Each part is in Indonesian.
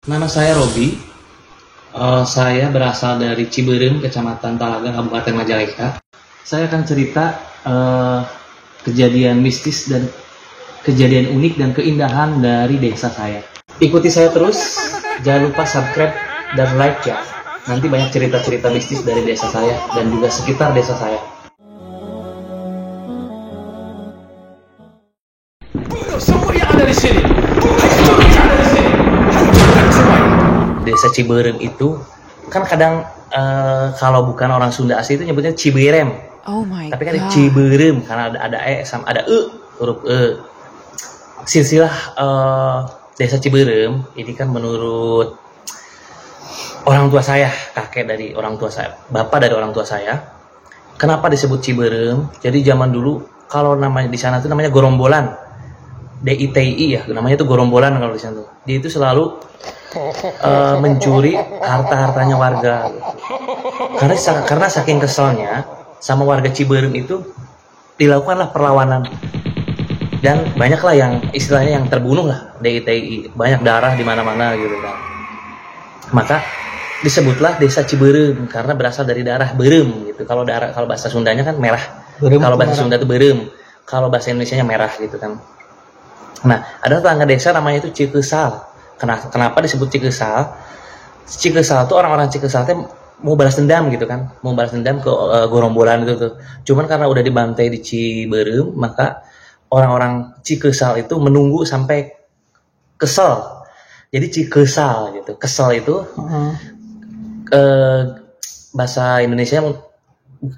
Nama saya Robi. Saya berasal dari Ciberem, Kecamatan Talaga, Kabupaten Majalengka. Saya akan cerita kejadian mistis dan kejadian unik dan keindahan dari desa saya. Ikuti saya terus, jangan lupa subscribe dan like ya. Nanti banyak cerita-cerita mistis dari desa saya dan juga sekitar desa saya. Semua yang ada di sini. Desa Ciberem itu kan kadang kalau bukan orang Sunda asli itu nyebutnya Ciberem. Oh my Tapi kan God. Ciberem karena ada e sama ada huruf e. Silsilah desa Ciberem ini kan menurut orang tua saya, kakek dari orang tua saya, bapak dari orang tua saya. Kenapa disebut Ciberem? Jadi zaman dulu kalau namanya di sana tuh namanya Gorombolan. DITI ya, namanya itu Gorombolan kalau di sana tuh. Dia itu selalu mencuri harta-hartanya warga. Karena saking keselnya sama warga Ciberem itu dilakukanlah perlawanan. Dan banyaklah yang istilahnya yang terbunuh lah DITI, banyak darah di mana-mana gitu kan. Maka disebutlah desa Ciberem karena berasal dari darah berem gitu. Kalau bahasa Sundanya kan merah. Kalau bahasa Sunda itu berem. Kalau bahasa Indonesianya merah gitu kan. Nah, ada tetangga desa namanya itu Cikesal. Kenapa disebut Cikesal? Cikesal tuh orang-orang Cikesal tuh mau balas dendam gitu kan. Mau balas dendam ke Gorombolan itu tuh. Cuman karena udah dibantai di Ciberem, maka orang-orang Cikesal itu menunggu sampai kesel. Jadi Cikesal gitu. Kesel itu bahasa Indonesia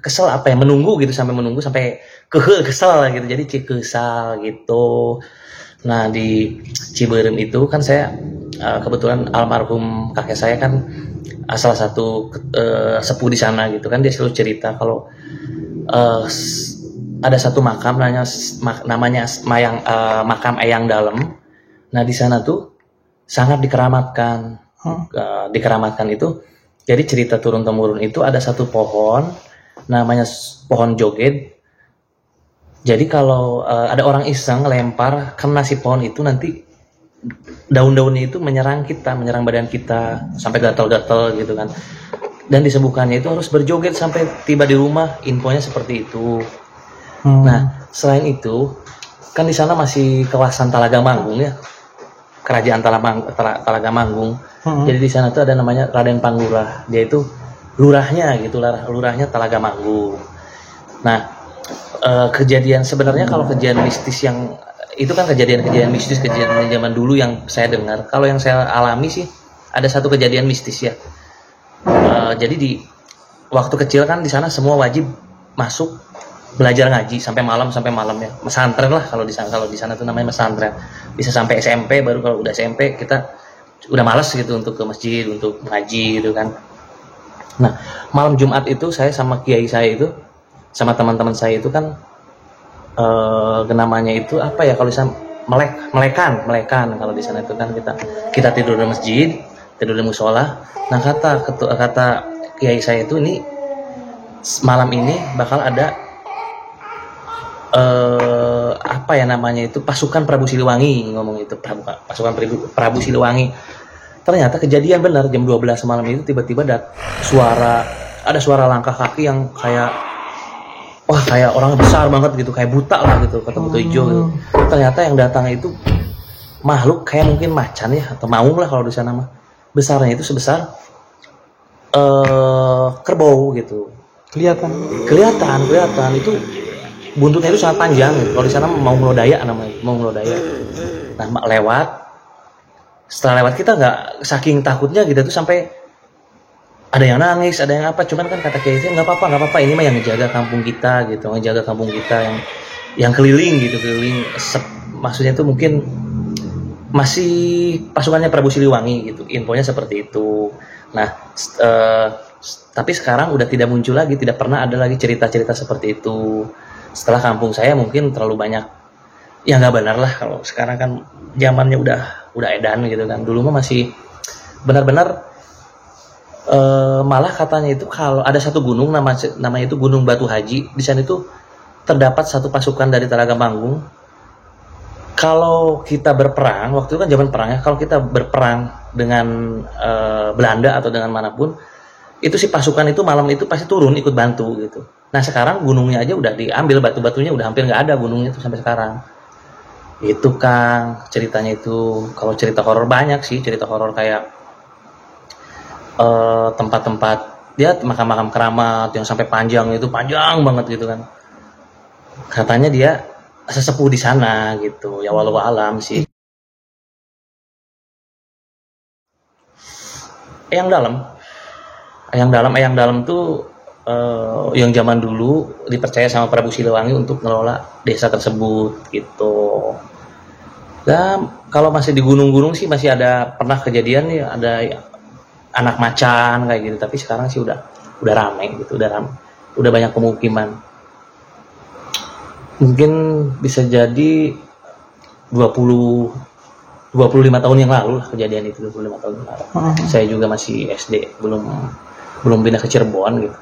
kesel apa ya, menunggu gitu, sampai kesel gitu, jadi Cikesal gitu. Nah di Ciberem itu kan saya kebetulan almarhum kakek saya kan salah satu sepuh di sana gitu kan. Dia selalu cerita kalau ada satu makam namanya makam Eyang Dalem. Nah di sana tuh sangat dikeramatkan. Dikeramatkan itu jadi cerita turun temurun itu ada satu pohon namanya pohon joget. Jadi kalau ada orang iseng lempar kena si pohon itu, nanti daun-daunnya itu menyerang badan kita sampai gatal-gatal gitu kan. Dan disembuhkannya itu harus berjoget sampai tiba di rumah. Infonya seperti itu. Nah, selain itu kan di sana masih kawasan Talaga Manggung ya. Kerajaan Talaga Manggung. Jadi di sana tuh ada namanya Raden Panggurah. Dia itu lurahnya gitu, lurahnya Talaga Manggung. Nah, kejadian sebenarnya kalau kejadian mistis yang itu kan kejadian mistis kejadian zaman dulu yang saya dengar. Kalau yang saya alami sih ada satu kejadian mistis ya. Jadi di waktu kecil kan di sana semua wajib masuk belajar ngaji sampai malam ya. Pesantren lah kalau di sana tuh namanya pesantren. Bisa sampai SMP, baru kalau udah SMP kita udah malas gitu untuk ke masjid untuk ngaji gitu kan. Nah, malam Jumat itu saya sama kiai saya itu sama teman-teman saya itu kan namanya itu apa ya kalau di sana melekan kalau di sana itu kan kita tidur di masjid, tidur di musola. Nah kata kiai saya itu ini malam ini bakal ada apa ya namanya itu pasukan Prabu Siliwangi, ngomong itu pasukan Prabu Siliwangi. Ternyata kejadian benar jam 12 malam itu tiba-tiba ada suara langkah kaki yang kayak orang besar banget gitu, kayak buta lah gitu, kata buta hijau gitu. Ternyata yang datang itu makhluk kayak mungkin macan ya atau maung lah kalau di sana mah. Besarnya itu sebesar kerbau gitu. Kelihatan itu buntutnya itu sangat panjang gitu. Kalau di sana Maung Lodaya namanya, Maung Lodaya. Nah, setelah lewat kita nggak, saking takutnya gitu tuh sampai ada yang nangis, ada yang apa. Cuman kan kata kiai saya nggak apa-apa, ini mah yang ngejaga kampung kita gitu, yang keliling gitu, maksudnya itu mungkin masih pasukannya Prabu Siliwangi gitu, infonya seperti itu. Nah tapi sekarang udah tidak muncul lagi, tidak pernah ada lagi cerita-cerita seperti itu. Setelah kampung saya mungkin terlalu banyak ya nggak benar lah. Kalau sekarang kan zamannya udah edan gitu kan. Dulu mah masih benar-benar malah katanya itu kalau ada satu gunung namanya itu Gunung Batu Haji. Di sana itu terdapat satu pasukan dari Talaga Manggung Kalau kita berperang, waktu itu kan zaman perang ya, kalau kita berperang dengan Belanda atau dengan manapun, itu si pasukan itu malam itu pasti turun ikut bantu gitu. Nah sekarang gunungnya aja udah diambil, batu-batunya udah hampir nggak ada gunungnya tuh sampai sekarang. Itu Kang ceritanya itu. Kalau cerita horor banyak sih, cerita horor kayak tempat-tempat dia makam-makam keramat yang sampai panjang itu panjang banget gitu kan. Katanya dia sesepuh di sana gitu. Ya walau alam sih. Eyang Dalam, Eyang Dalam tuh yang zaman dulu dipercaya sama Prabu Siliwangi untuk ngelola desa tersebut gitu. Dan kalau masih di gunung-gunung sih masih ada pernah kejadian nih ada anak macan kayak gitu, tapi sekarang sih udah rame gitu, udah banyak pemukiman. Mungkin bisa jadi 20 25 tahun yang lalu lah kejadian itu, 25 tahun yang lalu. Saya juga masih SD, belum pindah ke Cirebon gitu.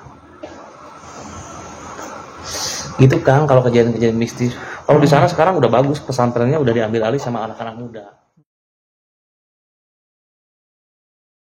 Gitu Kang kalau kejadian-kejadian mistis. Kalau di sana sekarang udah bagus, pesantrennya udah diambil alih sama anak-anak muda.